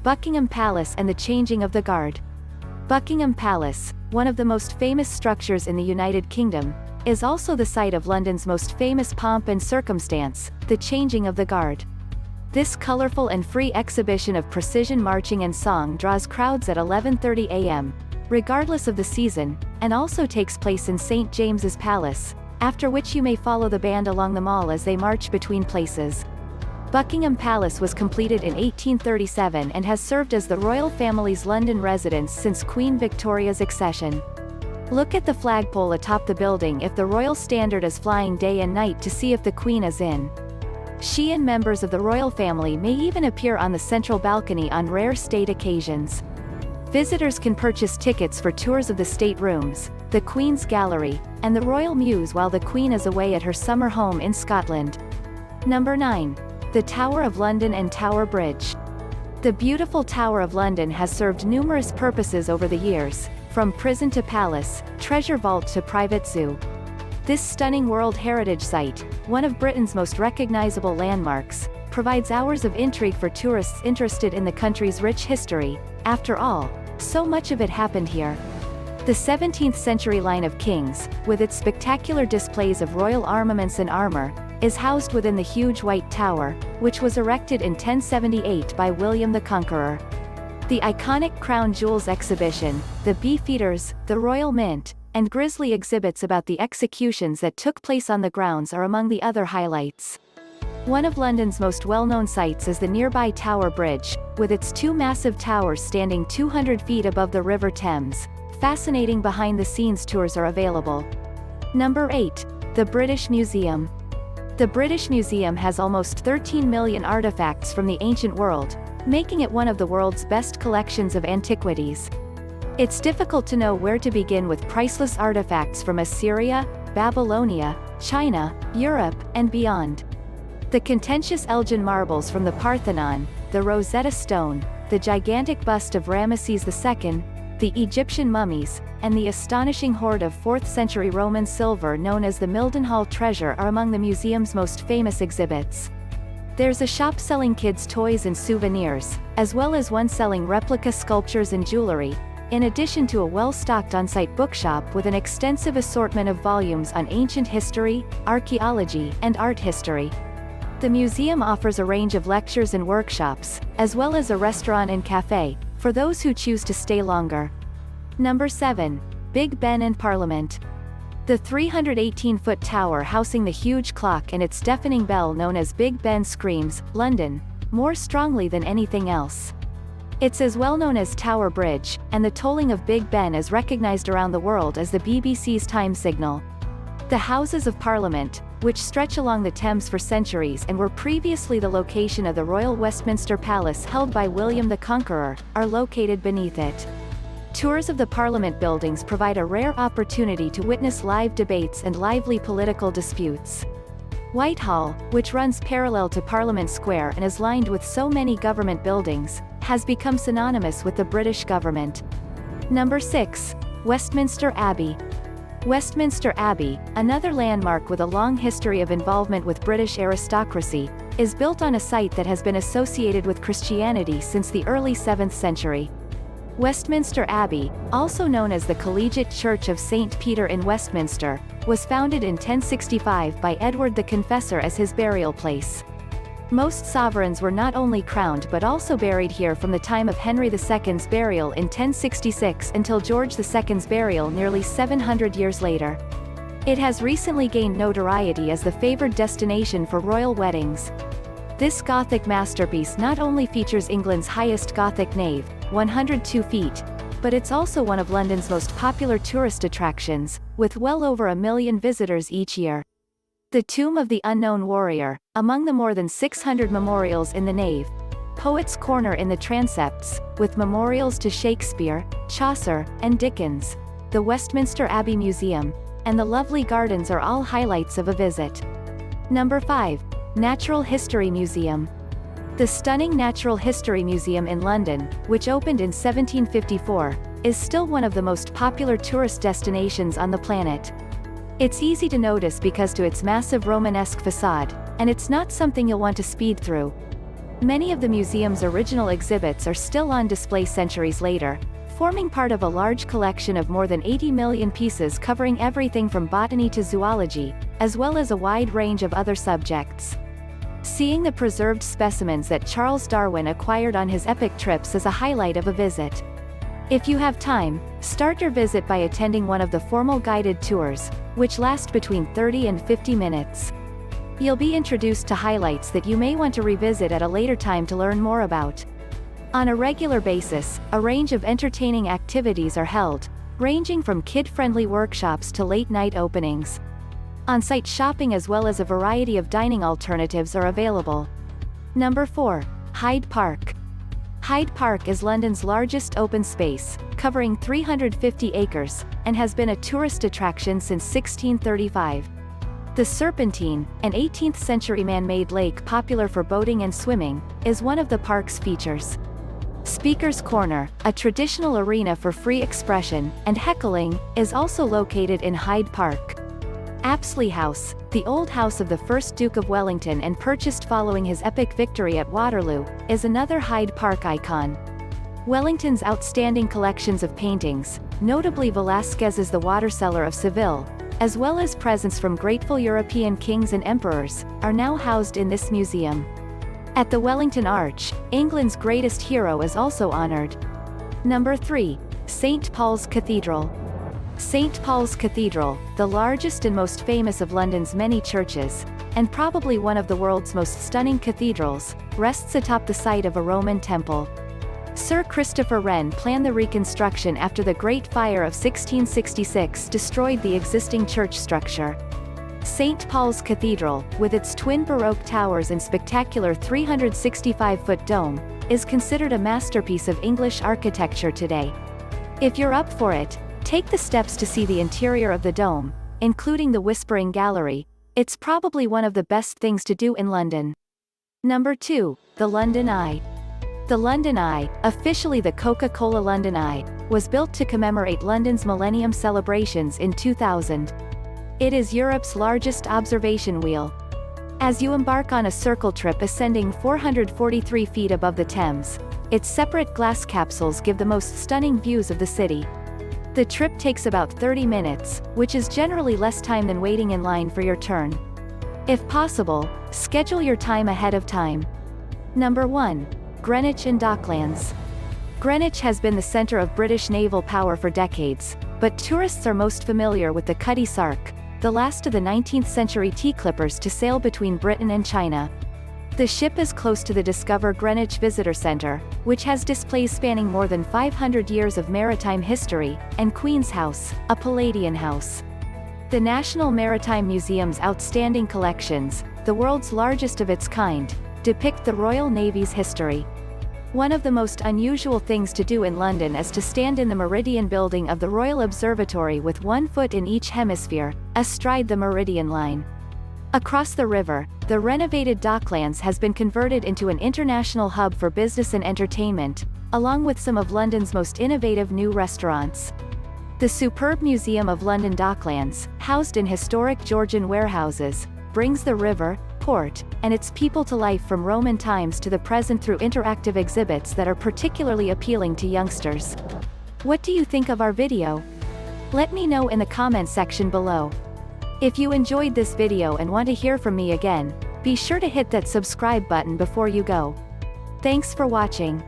Buckingham Palace and the changing of the guard. Buckingham Palace, one of the most famous structures in the United Kingdom, is also the site of London's most famous pomp and circumstance, the changing of the guard. This colorful and free exhibition of precision marching and song draws crowds at 11:30 a.m., regardless of the season, and also takes place in St. James's Palace, after which you may follow the band along the Mall as they march between places. Buckingham Palace was completed in 1837 and has served as the royal family's London residence since Queen Victoria's accession. Look at the flagpole atop the building if the royal standard is flying day and night to see if the Queen is in. She and members of the royal family may even appear on the central balcony on rare state occasions. Visitors can purchase tickets for tours of the state rooms, the Queen's Gallery, and the Royal Mews while the Queen is away at her summer home in Scotland. Number 9. The Tower of London and Tower Bridge. The beautiful Tower of London has served numerous purposes over the years, from prison to palace, treasure vault to private zoo. This stunning World Heritage Site, one of Britain's most recognizable landmarks, provides hours of intrigue for tourists interested in the country's rich history. After all, so much of it happened here. The 17th century line of kings, with its spectacular displays of royal armaments and armor, is housed within the huge White Tower, which was erected in 1078 by William the Conqueror. The iconic Crown Jewels exhibition, the Beefeaters, the Royal Mint, and grisly exhibits about the executions that took place on the grounds are among the other highlights. One of London's most well-known sights is the nearby Tower Bridge, with its two massive towers standing 200 feet above the River Thames. Fascinating behind-the-scenes tours are available. Number 8. The British Museum. The British Museum has almost 13 million artifacts from the ancient world, making it one of the world's best collections of antiquities. It's difficult to know where to begin with priceless artifacts from Assyria, Babylonia, China, Europe, and beyond. The contentious Elgin marbles from the Parthenon, the Rosetta Stone, the gigantic bust of Ramesses II, the Egyptian mummies, and the astonishing hoard of 4th-century Roman silver known as the Mildenhall treasure are among the museum's most famous exhibits. There's a shop selling kids' toys and souvenirs, as well as one selling replica sculptures and jewelry, in addition to a well-stocked on-site bookshop with an extensive assortment of volumes on ancient history, archaeology, and art history. The museum offers a range of lectures and workshops, as well as a restaurant and cafe, for those who choose to stay longer. Number 7. Big Ben and Parliament. The 318-foot tower housing the huge clock and its deafening bell known as Big Ben screams, London, more strongly than anything else. It's as well known as Tower Bridge, and the tolling of Big Ben is recognized around the world as the BBC's time signal. The Houses of Parliament, which stretch along the Thames for centuries and were previously the location of the Royal Westminster Palace held by William the Conqueror, are located beneath it. Tours of the Parliament buildings provide a rare opportunity to witness live debates and lively political disputes. Whitehall, which runs parallel to Parliament Square and is lined with so many government buildings, has become synonymous with the British government. Number 6. Westminster Abbey. Westminster Abbey, another landmark with a long history of involvement with British aristocracy, is built on a site that has been associated with Christianity since the early 7th century. Westminster Abbey, also known as the Collegiate Church of St. Peter in Westminster, was founded in 1065 by Edward the Confessor as his burial place. Most sovereigns were not only crowned but also buried here from the time of Henry II's burial in 1066 until George II's burial nearly 700 years later. It has recently gained notoriety as the favored destination for royal weddings. This Gothic masterpiece not only features England's highest Gothic nave, 102 feet, but it's also one of London's most popular tourist attractions, with well over 1 million visitors each year. The Tomb of the Unknown Warrior, among the more than 600 memorials in the nave. Poets' Corner in the transepts, with memorials to Shakespeare, Chaucer, and Dickens. The Westminster Abbey Museum, and the lovely gardens are all highlights of a visit. Number 5. Natural History Museum. The stunning Natural History Museum in London, which opened in 1754, is still one of the most popular tourist destinations on the planet. It's easy to notice because to its massive Romanesque facade, and it's not something you'll want to speed through. Many of the museum's original exhibits are still on display centuries later, forming part of a large collection of more than 80 million pieces covering everything from botany to zoology, as well as a wide range of other subjects. Seeing the preserved specimens that Charles Darwin acquired on his epic trips is a highlight of a visit. If you have time, start your visit by attending one of the formal guided tours, which last between 30 and 50 minutes. You'll be introduced to highlights that you may want to revisit at a later time to learn more about. On a regular basis, a range of entertaining activities are held, ranging from kid-friendly workshops to late-night openings. On-site shopping as well as a variety of dining alternatives are available. Number 4. Hyde Park. Hyde Park is London's largest open space, covering 350 acres, and has been a tourist attraction since 1635. The Serpentine, an 18th-century man-made lake popular for boating and swimming, is one of the park's features. Speaker's Corner, a traditional arena for free expression and heckling, is also located in Hyde Park. Apsley House, the old house of the first Duke of Wellington and purchased following his epic victory at Waterloo, is another Hyde Park icon. Wellington's outstanding collections of paintings, notably Velázquez's The Water Cellar of Seville, as well as presents from grateful European kings and emperors, are now housed in this museum. At the Wellington Arch, England's greatest hero is also honored. Number 3. St. Paul's Cathedral. St. Paul's Cathedral, the largest and most famous of London's many churches, and probably one of the world's most stunning cathedrals, rests atop the site of a Roman temple. Sir Christopher Wren planned the reconstruction after the Great Fire of 1666 destroyed the existing church structure. St. Paul's Cathedral, with its twin Baroque towers and spectacular 365-foot dome, is considered a masterpiece of English architecture today. If you're up for it, take the steps to see the interior of the dome, including the Whispering Gallery. It's probably one of the best things to do in London. Number 2. The London Eye. The London Eye, officially the Coca-Cola London Eye, was built to commemorate London's Millennium celebrations in 2000. It is Europe's largest observation wheel. As you embark on a circle trip ascending 443 feet above the Thames, its separate glass capsules give the most stunning views of the city. The trip takes about 30 minutes, which is generally less time than waiting in line for your turn. If possible, schedule your time ahead of time. Number 1. Greenwich and Docklands. Greenwich has been the center of British naval power for decades, but tourists are most familiar with the Cutty Sark, the last of the 19th-century tea clippers to sail between Britain and China. The ship is close to the Discover Greenwich Visitor Centre, which has displays spanning more than 500 years of maritime history, and Queen's House, a Palladian house. The National Maritime Museum's outstanding collections, the world's largest of its kind, depict the Royal Navy's history. One of the most unusual things to do in London is to stand in the Meridian building of the Royal Observatory with one foot in each hemisphere, astride the Meridian line. Across the river, the renovated Docklands has been converted into an international hub for business and entertainment, along with some of London's most innovative new restaurants. The superb Museum of London Docklands, housed in historic Georgian warehouses, brings the river, port, and its people to life from Roman times to the present through interactive exhibits that are particularly appealing to youngsters. What do you think of our video? Let me know in the comments section below. If you enjoyed this video and want to hear from me again, be sure to hit that subscribe button before you go. Thanks for watching.